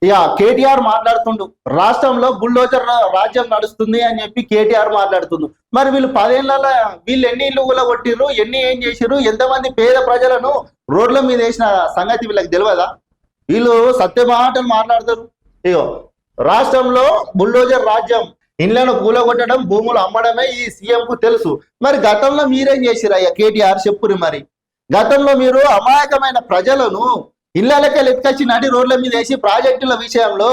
ఇక కేటీఆర్ మాట్లాడుతుండు, రాష్ట్రంలో బుల్డోజర్ రాజ్యం నడుస్తుంది అని చెప్పి కేటీఆర్ మాట్లాడుతుండు. మరి వీళ్ళు 10 ఏళ్ళ వీళ్ళు ఎన్ని ఇల్లు కొట్టిర్రు, ఏం చేసిర్రు, ఎంతమంది పేద ప్రజలను రోడ్ల మీద వేసిన సంగతి వీళ్ళకి తెలియదా? వీళ్ళు సత్యమాటలు మాట్లాడతారు. ఇగో రాష్ట్రంలో బుల్డోజర్ రాజ్యం, ఇండ్లను కూలగొట్టడం, భూములు అమ్మడమే ఈ సీఎం కు తెలుసు. మరి గతంలో మీరేం చేసిరు అయ్యా కేటీఆర్ చెప్పురు. మరి గతంలో మీరు అమాయకమైన ప్రజలను ఇళ్లకే ఎత్తుకొచ్చి నడి రోడ్ల మీద వేసి ప్రాజెక్టుల విషయంలో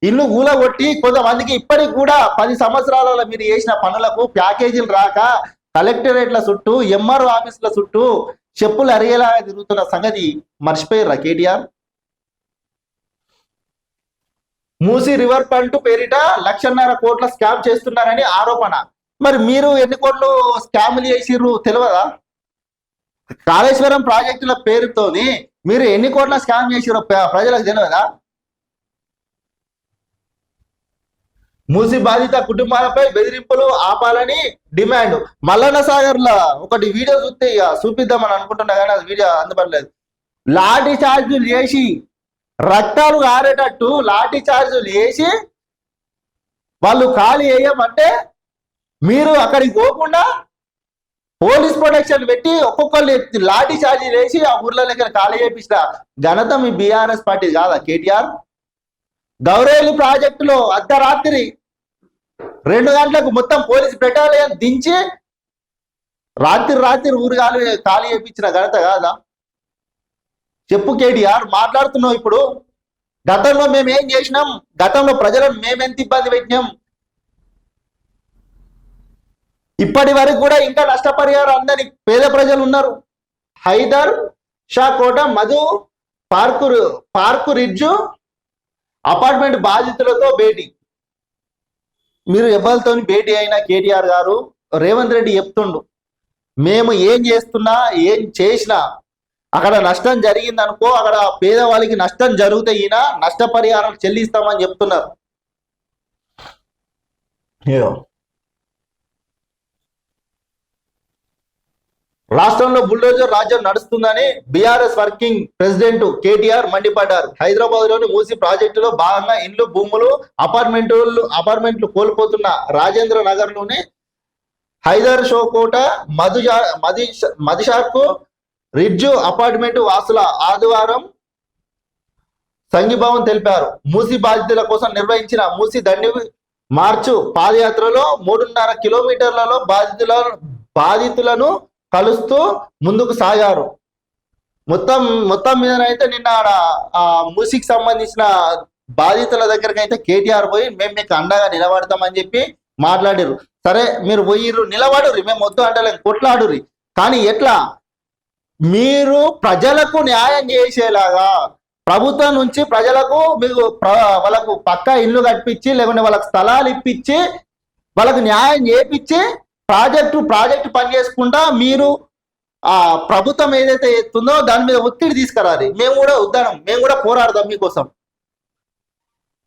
ఇల్లు కూలగొట్టి కొంతమందికి ఇప్పటికి కూడా 10 సంవత్సరాలలో మీరు చేసిన పనులకు ప్యాకేజీలు రాక కలెక్టరేట్ల చుట్టూ, ఎంఆర్ఓ ఆఫీసుల చుట్టూ చెప్పులు అరిగేలా తిరుగుతున్న సంగతి మర్చిపోయారా కేటీఆర్? మూసీ రివర్ ఫ్రంట్ పేరిట 1,50,000 కోట్ల స్కామ్ చేస్తున్నారని ఆరోపణ. మరి మీరు ఎన్ని కోట్లు స్కాములు చేసిర్రు తెలియదా? కాళేశ్వరం ప్రాజెక్టుల పేరుతోని మీరు ఎన్ని కోట్ల స్కామ్ చేసిర్రు ప్రజలకు తెలియదా? మూసి బాధిత కుటుంబాలపై బెదిరింపులు ఆపాలని డిమాండ్. మల్లన్న సాగర్ లో ఒకటి వీడియో చూస్తే ఇక చూపిద్దామని అనుకుంటున్నా కానీ అది వీడియో అందుబాటులేదు. లాఠీ చార్జీలు చేసి రక్తాలు ఆరేటట్టు లాఠీ చార్జీలు వేసి వాళ్ళు ఖాళీ వేయమంటే మీరు అక్కడికి పోకుండా పోలీస్ ప్రొటెక్షన్ పెట్టి ఒక్కొక్కళ్ళు లాఠీ చార్జీలు వేసి ఆ ఊర్ల దగ్గర ఖాళీ చేపించిన ఘనత మీ బీఆర్ఎస్ పార్టీ కాదా కేటీఆర్? గౌరేలి ప్రాజెక్టులో అర్ధరాత్రి 2 గంటలకు మొత్తం పోలీస్ బెటాలియన్ దించి రాత్రి ఊరు ఖాళీ చేయించిన ఘనత కాదా? చెప్పు కేటీఆర్, మాట్లాడుతున్నావు ఇప్పుడు. గతంలో మేమేం చేసినాం, గతంలో ప్రజలను మేమెంత ఇబ్బంది పెట్టినాం, ఇప్పటి వరకు కూడా ఇంకా నష్టపరిహారం అందని పేద ప్రజలు ఉన్నారు. హైదర్ షా కోట మధు పార్కు రిడ్జు అపార్ట్మెంట్ బాధితులతో భేటీ. మీరు ఎవరితో భేటీ అయినా కేటీఆర్ గారు, రేవంత్ రెడ్డి చెప్తుండు, మేము ఏం చేస్తున్నా ఏం చేసినా అక్కడ నష్టం జరిగింది అనుకో, అక్కడ పేదవాళ్ళకి నష్టం జరిగితే ఈయన నష్టపరిహారం చెల్లిస్తామని చెప్తున్నారు. రాష్ట్రంలో బుల్డోజర్ రాజ్యం నడుస్తుందని బీఆర్ఎస్ వర్కింగ్ ప్రెసిడెంట్ కేటీఆర్ మండిపడ్డారు. హైదరాబాద్ లోని మూసీ ప్రాజెక్టులో భాగంగా ఇండ్లు, భూములు, అపార్ట్మెంట్లు కోల్పోతున్న రాజేంద్ర నగర్ లోని హైదర్ షోకోట మదిషార్కు రిడ్జు అపార్ట్మెంట్ వాసుల ఆదివారం సంఘీభావం తెలిపారు. మూసీ బాధితుల కోసం నిర్వహించిన మూసీ దండి మార్చు పాదయాత్రలో 3.5 కిలోమీటర్లలో బాధితులను కలుస్తూ ముందుకు సాగారు. మొత్తం మీదనైతే నిన్న ఆ మూసీకి సంబంధించిన బాధితుల దగ్గరికి అయితే కేటీఆర్ పోయి మేము మీకు అండగా నిలబడతామని చెప్పి మాట్లాడారు. సరే మీరు పోయిర్రు, నిలబడుర్రి, మేము వద్దు అంటలేం, కొట్లాడుర్రి. కానీ ఎట్లా మీరు ప్రజలకు న్యాయం చేసేలాగా ప్రభుత్వం నుంచి ప్రజలకు మీకు వాళ్ళకు పక్కా ఇల్లు కట్టించి, లేకుంటే వాళ్ళకి స్థలాలు ఇప్పించి, వాళ్ళకు న్యాయం చేపించి ప్రాజెక్టు పని చేసుకుంటా మీరు ఆ ప్రభుత్వం ఏదైతే ఎత్తుందో దాని మీద ఒత్తిడి తీసుకురాలి. మేము కూడా వద్దాం, మేము కూడా పోరాడదాం మీకోసం.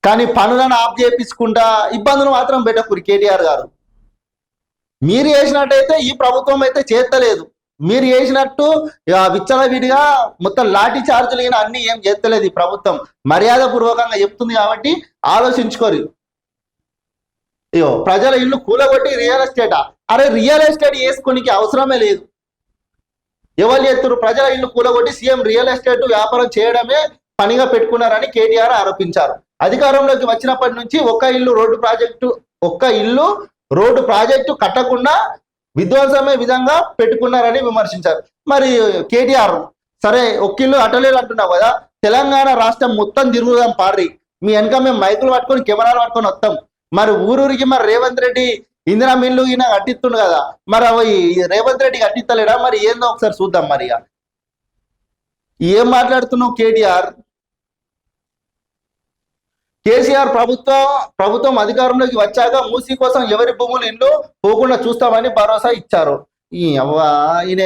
కానీ పనులను ఆఫ్ చేయించుకుంటా ఇబ్బందులు మాత్రం పెట్టకూరి కేటీఆర్ గారు. మీరు చేసినట్టయితే ఈ ప్రభుత్వం అయితే చేస్తలేదు. మీరు చేసినట్టు విచ్చలవిడిగా మొత్తం లాఠీ చార్జీలు అన్ని ఏం చేస్తలేదు ఈ ప్రభుత్వం. మర్యాద పూర్వకంగా చెప్తుంది కాబట్టి ఆలోచించుకోరు. అయ్యో ప్రజల ఇల్లు కూలగొట్టి రియల్ ఎస్టేటా? అరే రియల్ ఎస్టేట్ వేసుకోనికి అవసరమే లేదు. ఎవరు చేస్తున్నారు? ప్రజల ఇల్లు కూలగొట్టి సీఎం రియల్ ఎస్టేట్ వ్యాపారం చేయడమే పనిగా పెట్టుకున్నారని కేటీఆర్ ఆరోపించారు. అధికారంలోకి వచ్చినప్పటి నుంచి ఒక్క ఇల్లు రోడ్డు ప్రాజెక్టు కట్టకుండా విధ్వంసమే విధంగా పెట్టుకున్నారని విమర్శించారు. మరి కేటీఆర్ సరే ఒక్కిల్లు అటలేదు అంటున్నావు కదా, తెలంగాణ రాష్ట్రం మొత్తం తిరుగుదాం పార్రి, మీ వెనక మేము మైకులు పట్టుకొని కెమెరాలు పట్టుకొని వస్తాం. మరి ఊరూరికి మరి రేవంత్ రెడ్డి ఇందిరా మిల్లు ఈయన కట్టిస్తుండు కదా, మరి అవి రేవంత్ రెడ్డి కట్టిస్తలేడా? మరి ఏందో ఒకసారి చూద్దాం. మరి ఏం మాట్లాడుతున్నావు కేటీఆర్? కేసీఆర్ ప్రభుత్వం అధికారంలోకి వచ్చాక మూసీ కోసం ఎవరి భూములు ఇల్లు పోకుండా చూస్తామని భరోసా ఇచ్చారు. ఈయన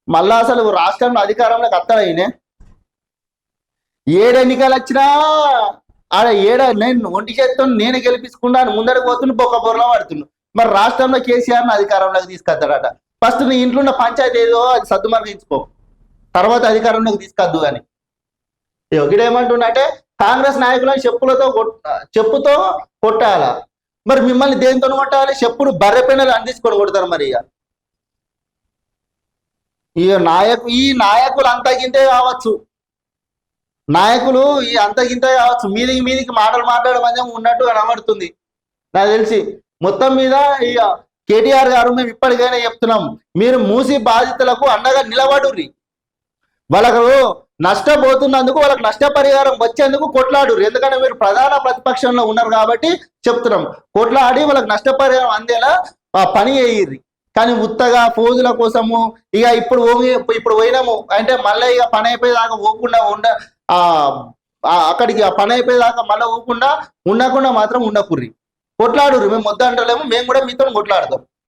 మళ్ళా అసలు రాష్ట్రంలో అధికారంలోకి వస్తాడా? ఈయన ఎన్నికలు వచ్చినా ఆడ నేను ఒంటి చేత్తో నేను గెలిపించుకున్నాను ముందరకు పోతుండు, బొక్క బొరలో పడుతుండు. మరి రాష్ట్రంలో కేసీఆర్ని అధికారంలోకి తీసుకొస్తాడట. ఫస్ట్ నీ ఇంట్లో ఉన్న పంచాయతీ ఏదో అది సర్దుమర్గించుకో, తర్వాత అధికారంలోకి తీసుకొద్దు. కానీ ఇక్కడేమంటున్నట్టే కాంగ్రెస్ నాయకులను చెప్పుతో కొట్టాల. మరి మిమ్మల్ని దేనితో కొట్టాలి? చెప్పుడు బర్రె పెన్నలు అందించుకొని కొడతారు. మరి ఈ నాయకులు అంతగింతే కావచ్చు, ఈ అంతగింతే కావచ్చు. మీదికి మాటలు మాట్లాడమని ఉన్నట్టు కనబడుతుంది నాకు తెలిసి. మొత్తం మీద ఇక కేటీఆర్ గారు మేము ఇప్పటికైనా చెప్తున్నాం, మీరు మూసి బాధితులకు అండగా నిలబడుర్రి. వాళ్ళకు నష్టపోతున్నందుకు వాళ్ళకి నష్టపరిహారం వచ్చేందుకు కొట్లాడు. ఎందుకంటే మీరు ప్రధాన ప్రతిపక్షంలో ఉన్నారు కాబట్టి చెప్తున్నాం, కొట్లాడి వాళ్ళకి నష్టపరిహారం అందేలా పని చేయిర్రి. కానీ ఉత్తగా ఫోజుల కోసము ఇక ఇప్పుడు పోయినాము అంటే మళ్ళీ ఇక పని అయిపోయేదాకా పోకుండా అక్కడికి ఆ పని అయిపోయేదాకా మళ్ళీ ఉండకుండా మాత్రం ఉండకుర్రి. కొట్లాడుర్రి. మేము వద్దంటలేము, మేము కూడా మీతో కొట్లాడతాం.